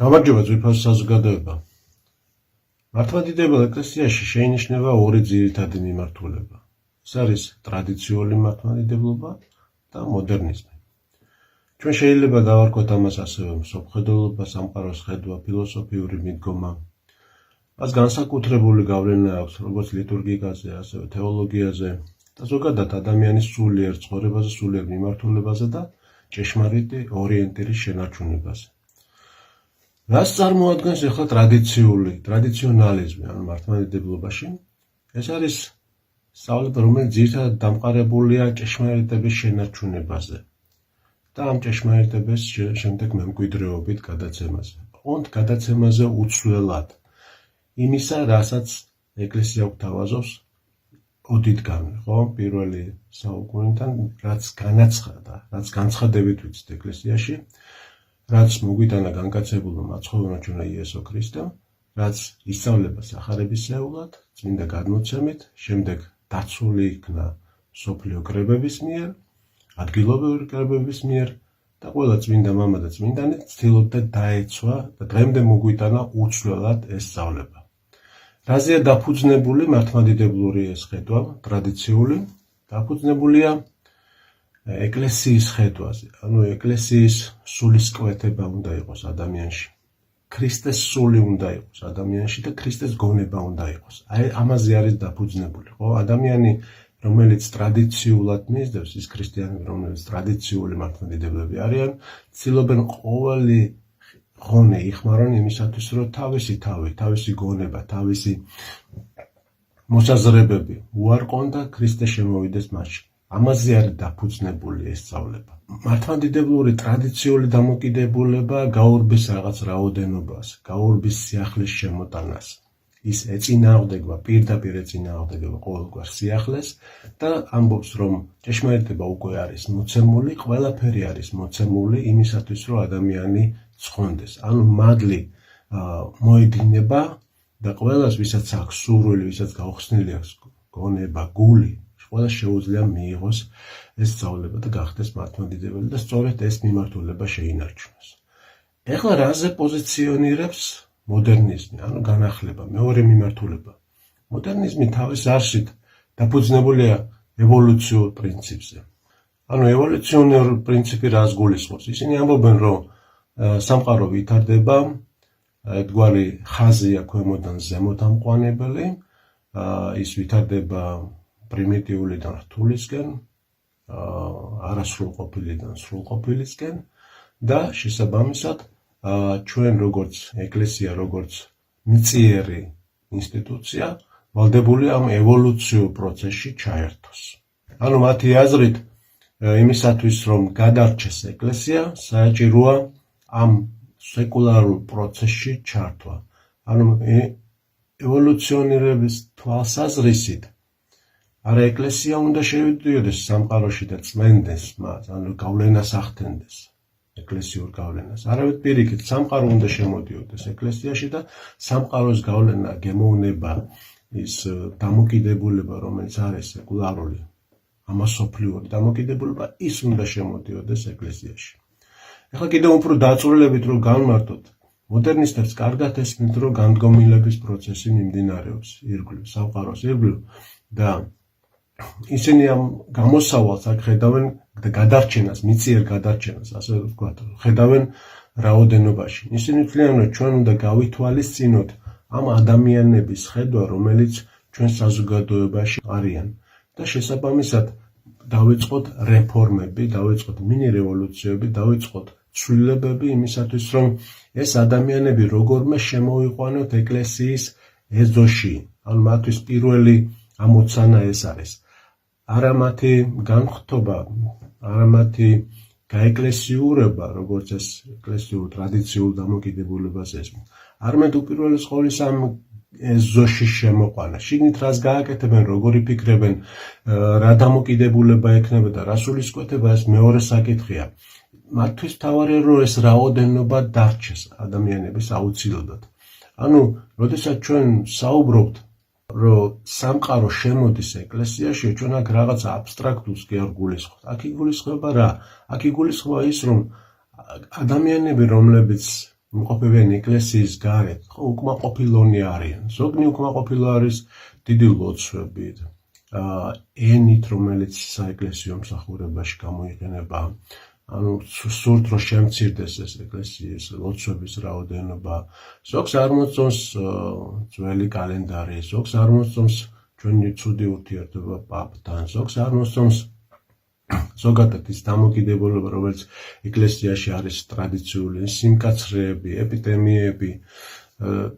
გამარჯობა ძვირფას საზოგადოება. მართლმადიდებელ ეკლესიაში შეინიშნება ორი ძირითადი მიმართულება. ეს არის ტრადიციული მართლმადიდებლობა და მოდერნიზმი. ჩვენ შეიძლება დავარქვათ ამას ასევე მსოფლმხედველობა, სამყაროს ხედვა, ფილოსოფიური მიდგომა. მას განსაკუთრებული გავლენა აქვს როგორც ლიტურგიკაზე, ასევე თეოლოგიაზე და ზოგადად ადამიანის სულიერ ცხოვრებაზე, სულიერ მიმართულებაზე და ჭეშმარიტი ორიენტირის შენარჩუნებაზე. რას წარმოადგენს ახლა ტრადიციონალიზმი, ანუ მართლმადიდებლობაში? ეს არის სწავლება, რომელიც ძირითადად დამყარებულია ჭეშმარიტების შენარჩუნებაზე და ამ ჭეშმარიტების შემდეგ მემკვიდრეობით გადაცემაზე. ოღონდ გადაცემაზე უცვლელად იმისა, რასაც ეკლესია გვთავაზობს ოდითგანვე, ხო? პირველი საუკუნიდან, რაც განაცხადა, რაც განცხადებით ვიცით ეკლესიაში, რაც მოგვიტანა განკაცებულმა მაცხოვრმა ჩვენა იესო ქრისტემ, რაც ისწავლება სახარებისეულად, წმინდა გადმოცემით, შემდეგ დაცული იქნა მსოფლიო კრებების მიერ, ადგილობრივი კრებების მიერ და ყველა წმინდა მამა და წმინდანი ცდილობდა დაეცვა და დღემდე მოგვიტანა უცვლელად ეს სწავლება. რაზეა დაფუძნებული მართლმადიდებლური ეს ხედვა, ტრადიციული, დაფუძნებულია ეკლესიის ხედვაზე, ანუ ეკლესიის სულისკვეთება უნდა იყოს ადამიანში. ქრისტეს სული უნდა იყოს ადამიანში და ქრისტეს გონება უნდა იყოს. აი ამაზე არის დაფუძნებული, ხო? ადამიანი, რომელიც ტრადიციულად მისდევს, ის ქრისტიანები, რომელიც ტრადიციული მართლმადიდებლები არიან, ცდილობენ ყოველი ღონე იხმარონ იმისათვის, რომ თავისი თავი, თავისი გონება, თავისი მოსაზრებები უარყონ და ქრისტე შემოვიდეს მასში. ამაზე არის დაფუძნებული ეს სწავლება. მართლმადიდებლური ტრადიციული დამოკიდებულება გაურბის რაღაც რაოდენობას, გაურბის სიახლის შემოტანას. ის ეწინააღმდეგება, პირდაპირ ეწინააღმდეგება ყოველგვარ სიახლეს და ამბობს, რომ ჭეშმარიტება უკვე არის მოცემული, ყველაფერი არის მოცემული იმისათვის, რომ ადამიანი ცხონდეს. ანუ მადლი მოედინება და ყველას, ვისაც აქვს სურვილი, ვისაც გაუხსნილი აქვს გონება, გული, ყველას შეუძლია მიიღოს ეს სწავლება და გახდეს მართლმადიდებელი და სწორედ ეს მიმართულება შეინარჩუნოს. ეხლა რაზე პოზიციონირებს მოდერნიზმი, ანუ განახლება, მეორე მიმართულება. მოდერნიზმი თავის არსით დაფუძნებულია ევოლუციურ პრინციპზე. ანუ ევოლუციონერ პრინციპი რას გულისხმობს? ისინი ამბობენ, რომ სამყარო ვითარდება, ერთგვარი ხაზია ქვემოდან ზემოთ ამყვანებელი, ის ვითარდება პრიმიტიულიდან რთულისკენ, არასრულყოფილიდან სრულყოფილისკენ და შესაბამისად ჩვენ როგორც ეკლესია, როგორც მიწიერი ინსტიტუცია, ვალდებულია ამ ევოლუციურ პროცესში ჩაერთოს. ანუ მათი აზრით, იმისათვის, რომ გადარჩეს ეკლესია, საჭიროა ამ სეკულარულ პროცესში ჩართვა. ანუ ევოლუციონირების თვალსაზრისით არა ეკლესია უნდა შევიდიოდეს სამყაროში და წმენდეს მას, ანუ გავლენას ახდენდეს, ეკლესიურ გავლენას. არავით პირიქით, სამყარო უნდა შემოდიოდეს ეკლესიაში და სამყაროს გავლენა, გემოვნება, ის დამოკიდებულება, რომელიც არის სეკულარული, ამასოფლიური დამოკიდებულება, ის უნდა შემოდიოდეს ეკლესიაში. ეხლა კიდევ უფრო დაწვრილებით რომ განმარტოთ, მოდერნისტებს კარგად ესმით, რომ განდგომილების პროცესი მიმდინარეობს ირგვლივ, სამყაროს ირგვლივ და ისინი ამ გამოსავალს აქ ხედავენ და გადარჩენას, მიწიერ გადარჩენას, ასე ვთქვათ, ხედავენ რაოდენობაში. ისინი თვლიან, რომ ჩვენ უნდა გავითვალისწინოთ ამ ადამიანების ხედვა, რომელიც ჩვენ საზოგადოებაში არიან და შესაბამისად დავიწყოთ რეფორმები, დავიწყოთ მინი რევოლუციები, დავიწყოთ ცვლილებები იმისათვის, რომ ეს ადამიანები როგორმე შემოვიყვანოთ ეკლესიის ეზოში. ანუ მათთვის პირველი ამოცანა ეს არის. არა მათი განხთობა, არა მათი გაეკლესიურება, როგორც ეს ეკლესიურ ტრადიციულ დამოკიდებულებას ესმის. არამედ უპირველეს ყოვლისა ამ ეზოში შემოყვანა. შიგნით რას გააკეთებენ, როგორ იფიქრებენ, რა დამოკიდებულება ექნება და რა სულისკვეთება, ეს მეორე საკითხია. მათთვის მთავარია, რომ ეს რაოდენობა დარჩეს ადამიანების აუცილებლად. ანუ, როდესაც ჩვენ საუბრობთ, რომ სამყარო შემოდის ეკლესიაში, ჩვენ აქ რაღაც აბსტრაქტულს კი არ გულისხმობთ. აქ იგულისხმება რა? აქ იგულისხმება ის, რომ ადამიანები, რომლებიც იმყოფებიან ეკლესიის გარეთ, ხო, უკმაყოფილონი არიან. ზოგნი უკმაყოფილო არის დიდი ლოცვებით, ენით, რომელიც საეკლესიო მსახურებაში გამოიყენება. ანუ სურთ რომ შემცირდეს ეს ეკლესიის ლოცვების რაოდენობა. ზოგს არ მოწონს ძველი კალენდარი, ზოგს არ მოწონს ჩვენი ცუდი ურთიერთობა პაპთან, ზოგს არ მოსწონს ზოგადად ის დამოკიდებულება, რომელიც ეკლესიაში არის ტრადიციული, სიმკაცრეები, ეპიდემიები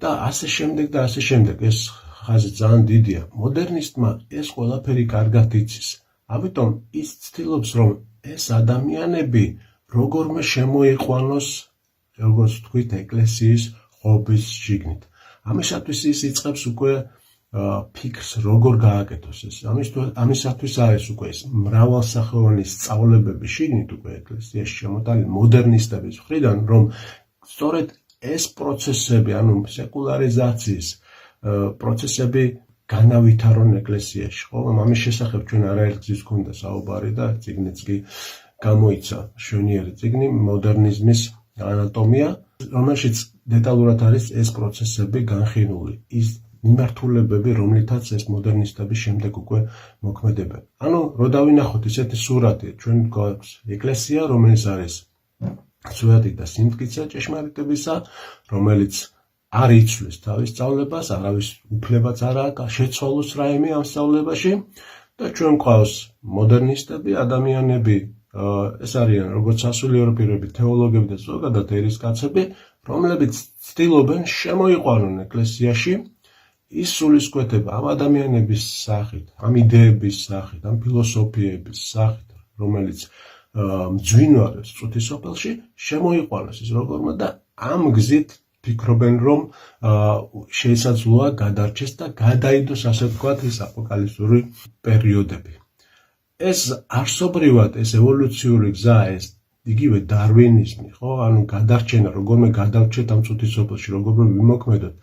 და ასე შემდეგ და ასე შემდეგ. ეს ხაზი ძალიან დიდია. მოდერნისტმა ეს ყველაფერი კარგად იცის. ამიტომ ის ცდილობს, რომ ეს ადამიანები როგორმე შემოიყვანოს, როგორც თქვით, ეკლესიის ღობის შიგნით. ამისათვის ის იწყებს უკვე ფიქრს, როგორ გააკეთოს ეს. ამისათვის არის უკვე ეს მრავალსახეოვანი სწავლებები შიგნით უკვე ეკლესიაში შემოტანილი მოდერნისტების მხრიდან, რომ სწორედ ეს პროცესები, ანუ სეკულარიზაციის პროცესები განავითარონ ეკლესიაში, ხო? ამის შესახებ ჩვენ არაერთგზის გვქონდა საუბარი და წიგნიც კი გამოიცა, შვენიერი წიგნი მოდერნიზმის ანატომია, რომელშიც დეტალურად არის ეს პროცესები განხილული, ის მიმართულებები, რომლითაც ეს მოდერნისტები შემდეგ უკვე მოქმედებენ. ანუ რო დავინახოთ ისეთი სურათი, ჩვენ გვაქვს ეკლესია, რომელიც არის სვეტი და სიმტკიცე ჭეშმარიტებისა, რომელიც არ იცვლის თავის სწავლებას, არავის უფლებაც არ აქვს შეცვალოს რაიმე ამ სწავლებაში და ჩვენ გვყავს მოდერნისტები, ადამიანები, ეს არიან როგორც სასულიერო პირები, თეოლოგები და ზოგადად ერისკაცები, რომლებიც ცდილობენ შემოიყვანონ ეკლესიაში ის სულისკვეთება ამ ადამიანების სახით, ამ იდეების სახით, ამ ფილოსოფიების სახით, რომელიც მძვინვარებს წუთისოფელში, შემოიყვანოს ის როგორმე და ამ გზით ფიქრობენ, რომ შესაძლოა გადარჩეს და გადაიდოს, ასე ვთქვათ, ის აპოკალიფსური პერიოდები. ეს არსობრივად, ეს ევოლუციური გზა, ეს იგივე დარვინიზმი, ხო? ანუ გადარჩენა, როგორმე გადარჩეთ ამ წუთისოფელში, როგორმე ვიმოქმედოთ,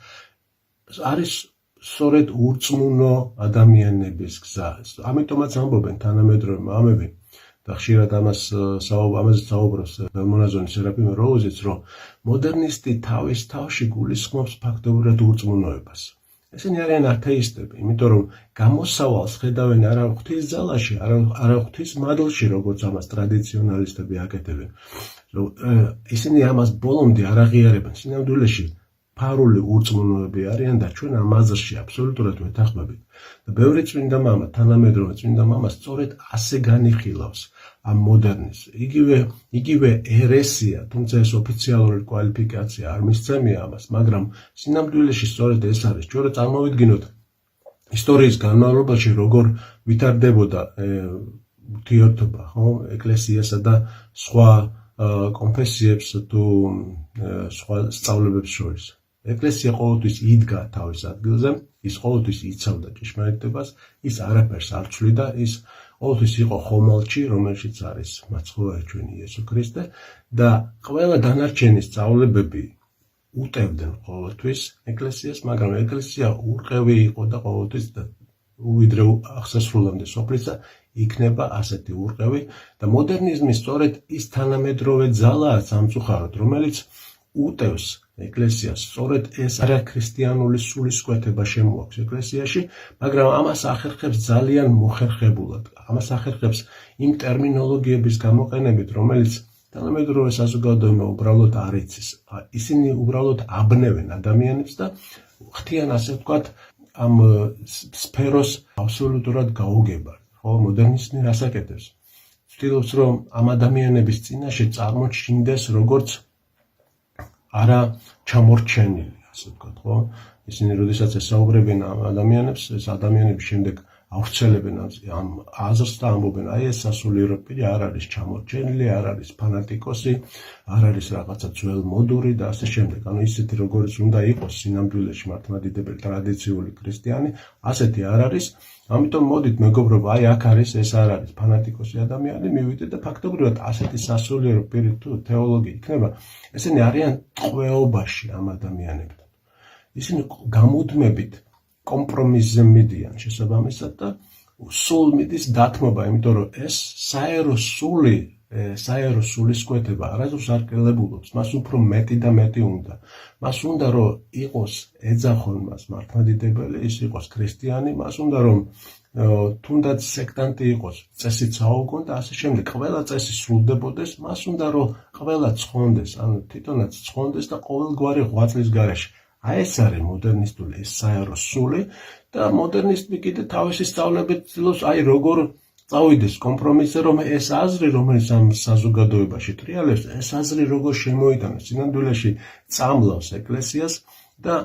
არის სწორედ ურწმუნო ადამიანების გზა. ამიტომაც ამბობენ თანამედროვე მამები და ხშირად ამაზე საუბრობს ბელმონაზონი სერაფიმე როუზიც, რომ მოდერნისტი თავის თავში გულისხმობს ფაქტობრივად ურწმუნოებას. ესენი არიან ათეისტები, იმიტომ რომ გამოსავალს ხედავენ არა ღვთისძალაში, არა ღვთის მადლში, როგორც ამას ტრადიციონალისტები აკეთებენ. ისინი ამას ბოლომდე არ აღიარებენ. სინამდვილეში ფარული ურწმუნოები არიან და ჩვენ ამ აზრში აბსოლუტურად ვეთანხმებით. და ბევრი წმინდა მამა, თანამედროვე წმინდა მამა სწორედ ასე განიხილავს ამ მოდერნიზმს. იგივე ერესია, თუმცა ეს ოფიციალური კვალიფიკაცია არ მისცემია ამას, მაგრამ სინამდვილეში სწორედ ეს არის. ჩვენ რა წარმოვიდგინოთ ისტორიის განმავლობაში როგორ ვითარდებოდა ურთიერთობა, ხო, ეკლესიასა და სხვა კონფესიებს თუ სხვა სწავლებებს შორის. ეკლესია ყოველთვის იდგა თავის ადგილზე, ის ყოველთვის იცავდა ჭეშმარიტებას, ის არაფერს არ ცვლიდა, ის ყოველთვის იყო ხომალდში, რომელშიც არის მაცხოვარი ჩვენი იესო ქრისტე და ყველა დანარჩენი სწავლებები უტევდნენ ყოველთვის ეკლესიას, მაგრამ ეკლესია ურყევი იყო და ყოველთვის ვიდრე აღსასრულამდე სოფლისა იქნება ასეთი ურყევი და მოდერნიზმი სწორედ ის თანამედროვე ძალაა სამწუხაროდ, რომელიც უტევს ეკლესიას, სწორედ ეს არაქრისტიანული სულისკვეთება შემოაქვს ეკლესიაში, მაგრამ ამას ახერხებს ძალიან მოხერხებულად. ამას ახერხებს იმ ტერმინოლოგიების გამოყენებით, რომელიც თანამედროვე საზოგადოება უბრალოდ არ იცის. ისინი უბრალოდ აბნევენ ადამიანებს და ხდიან, ასე ვთქვათ, ამ სფეროს აბსოლუტურად გაუგებართ. ხო, მოდერნიზმი რას აკეთებს? ცდილობს, რომ ამ ადამიანების წინაშე წარმოჩინდეს როგორც არა ჩამორჩენილი, ასე ვთქვათ, ხო? ისინი როდესაც ესაუბრებენ ამ ადამიანებს, ეს ადამიანები შემდეგ ავრცელებენ ამ აზრს და ამბობენ, აი ეს სასულიერო პირი არ არის ჩამორჩენილი, არ არის ფანატიკოსი, არ არის რაღაცა ძველმოდური და ასე შემდეგ. ანუ ისეთი როგორც უნდა იყოს სინამდვილეში მართლმადიდებელი ტრადიციული ქრისტიანი, ასეთი არ არის. ამიტომ მოდით მეგობრებო, აი აქ არის, ეს არ არის ფანატიკოსი ადამიანი, მივიდეთ და ფაქტობრივად ასეთი სასულიერო პირი თუ თეოლოგი იქნება, ესენი არიან ტყვეობაში ამ ადამიანებთან. ისინი გამუდმებით კომპრომისზე მიდიან შესაბამისად და სულ მიდის დათმობა, იმიტომ რომ ეს საერო სული საერო სულისკვეთება არასდროს არ კლებულობს, მას უფრო მეტი და მეტი უნდა. მას უნდა რომ იყოს ეძახონ მას მართლმადიდებელი, ის იყოს ქრისტიანი, მას უნდა რომ თუნდაც სექტანტი იყოს, წესით საუგონ და ასე შემდეგ. ყველა წესი სრულდებოდეს, მას უნდა რომ ყველა ცხონდეს, ანუ თვითონაც ცხონდეს და ყოველგვარი ღვაწლის გარეშე. აი ეს არის მოდერნისტული, ეს საერო სული და მოდერნისტი კიდე თავისი სწავლებით ცდილობს აი როგორ წავიდეს კომპრომისზე, რომ ეს აზრი, რომელიც ამ საზოგადოებაში ტრიალებს, ეს აზრი როგორ შემოიტანოს, სინამდვილეში წამლავს ეკლესიას და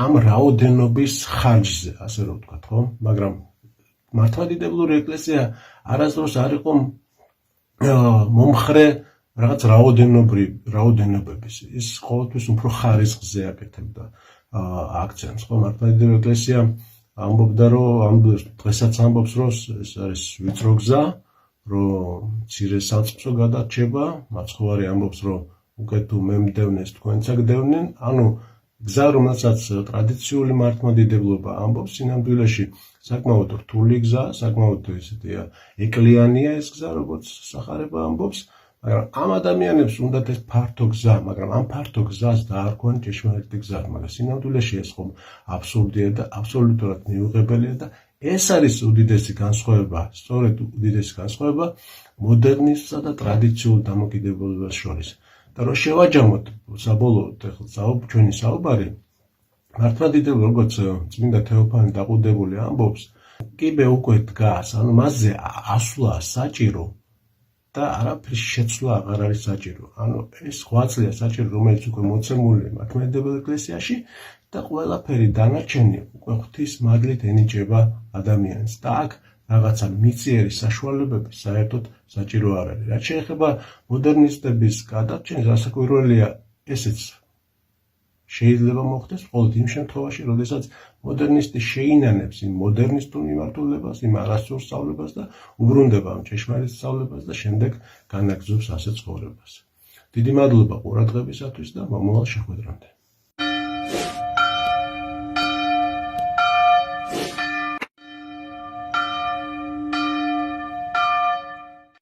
ამ რაოდენობის ხარჯზე, ასე რომ ვთქვათ, ხო? მაგრამ მართლმადიდებლური ეკლესია არასდროს არ იყო მომხრე რაღაც რაოდენობების. ის ყოველთვის უფრო ხარისხზე აკეთებდა აქცენტს, ხო? მართლმადიდებელი ეკლესია ამბობდა, რომ დღესაც ამბობს, რომ ეს არის ვიწრო გზა, რომ მცირე საწყისო გადარჩება, მაცხოვარი ამბობს, რომ უკვე თუ მე მდევნეს, თქვენც აგდევნენ, ანუ გზა, რომელსაც ტრადიციული მართლმადიდებლობა ამბობს, სინამდვილეში საკმაოდ რთული გზა, საკმაოდ ესეთია ეკლიანია ეს გზა, როგორც სახარება ამბობს, მაგრამ ამ ადამიანებს უნდათ ეს ფართო გზა, მაგრამ ამ ფართო გზას დაარქვენ ჭეშმარიტი გზა, მაგრამ სინამდვილეში ეს ხომ აბსურდია და აბსოლუტურად მიუღებელია და ეს არის უდიდესი განსხვავება, სწორედ უდიდესი განსხვავება მოდერნიზმსა და ტრადიციულ დამოკიდებულებას შორის. და რომ შევაჯამოთ საბოლოოდ ჩვენი საუბარი, მართლმადიდებლობა, როგორც წმინდა თეოფანი დაყუდებული ამბობს, კიბე უკვე დგას, ანუ მასზე ასვლა საჭირო და არაფრის შეცვლა აღარ არის საჭირო. ანუ ეს ღვაწლია საჭირო, რომელიც უკვე მოცემულია მართლმადიდებელ ეკლესიაში და ყველაფერი დანარჩენი უკვე ღვთის მაგლით ენიჭება ადამიანს. და აქ რაღაცა მიწიერი საშუალებები საერთოდ საჭირო არ არის. რაც შეეხება მოდერნისტების გადარჩენას, გასაკვირველია ესეც შეიძლება მოხდეს მხოლოდ იმ შემთხვევაში, როდესაც მოდერნისტი შეინანებს იმ მოდერნისტულ მიმართულებას, იმ არასწორ სწავლებას და უბრუნდება ამ ჭეშმარიტ სწავლებას და შემდეგ განაგრძობს ასე ცხოვრებას. დიდი მადლობა ყურადღებისათვის და მომავალ შეხვედრამდე.